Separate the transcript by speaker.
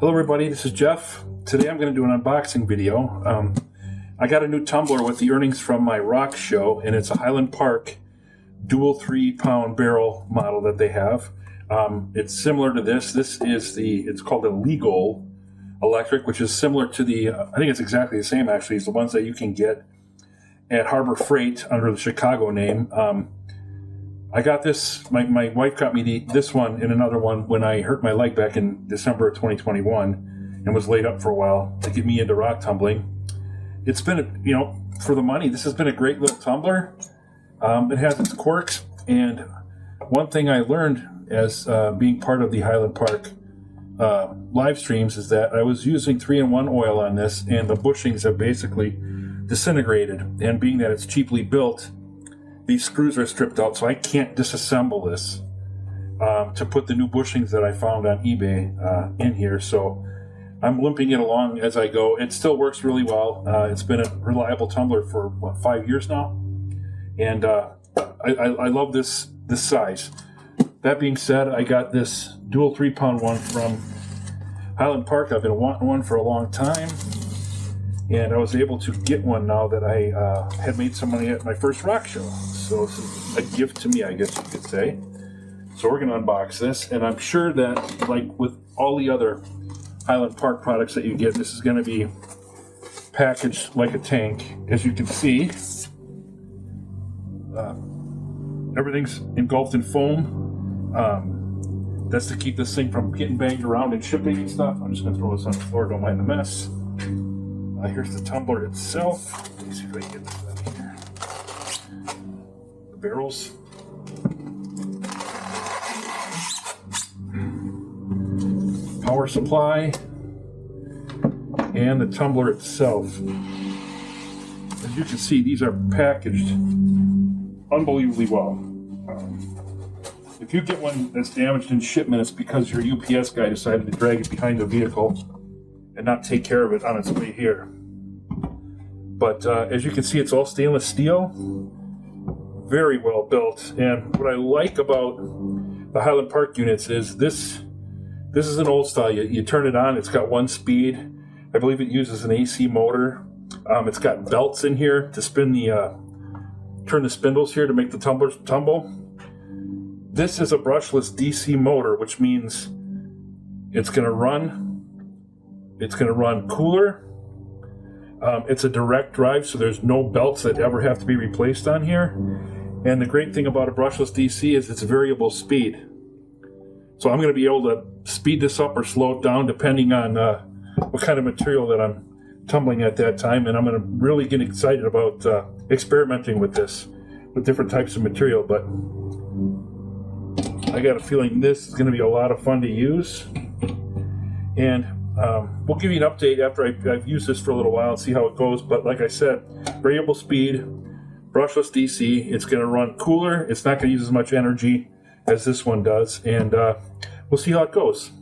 Speaker 1: Hello everybody, this is Jeff. Today I'm going to do an unboxing video. I got a new tumbler with the earnings from my rock show, and it's a Highland Park dual 3-pound barrel model that they have. It's similar to this. It's called a legal electric, which is similar to I think it's exactly the same actually as the ones that you can get at Harbor Freight under the Chicago name. I got this, my wife got me this one and another one when I hurt my leg back in December of 2021 and was laid up for a while to get me into rock tumbling. It's been, for the money, this has been a great little tumbler. It has its quirks, and one thing I learned as being part of the Highland Park live streams is that I was using 3-in-1 oil on this, and the bushings have basically disintegrated, and being that it's cheaply built, these screws are stripped out, so I can't disassemble this to put the new bushings that I found on eBay in here. So I'm limping it along as I go. It still works really well. It's been a reliable tumbler for 5 years now, and I love this size. That being said, I got this dual 3-pound one from Highland Park. I've been wanting one for a long time, and I was able to get one now that I had made some money at my first rock show. So it's a gift to me, I guess you could say. So we're going to unbox this, and I'm sure that, like with all the other Highland Park products that you get, this is going to be packaged like a tank. As you can see, everything's engulfed in foam. That's to keep this thing from getting banged around and shipping and stuff. I'm just going to throw this on the floor, don't mind the mess. Here's the tumbler itself. Let me see if I can get this out of here. The barrels. Power supply. And the tumbler itself. As you can see, these are packaged unbelievably well. If you get one that's damaged in shipment, it's because your UPS guy decided to drag it behind the vehicle and not take care of it on its way here. But as you can see, it's all stainless steel, very well built. And what I like about the Highland Park units is this is an old style. You turn it on, it's got one speed. I believe it uses an AC motor. It's got belts in here to spin turn the spindles here to make the tumblers tumble. This is a brushless DC motor, which means it's going to run cooler. It's a direct drive, so there's no belts that ever have to be replaced on here. And the great thing about a brushless DC is it's variable speed. So I'm going to be able to speed this up or slow it down depending on what kind of material that I'm tumbling at that time. And I'm going to really get excited about experimenting with this, with different types of material. But I got a feeling this is going to be a lot of fun to use. And we'll give you an update after I've used this for a little while and see how it goes. But like I said, variable speed, brushless DC. It's going to run cooler. It's not going to use as much energy as this one does. And we'll see how it goes.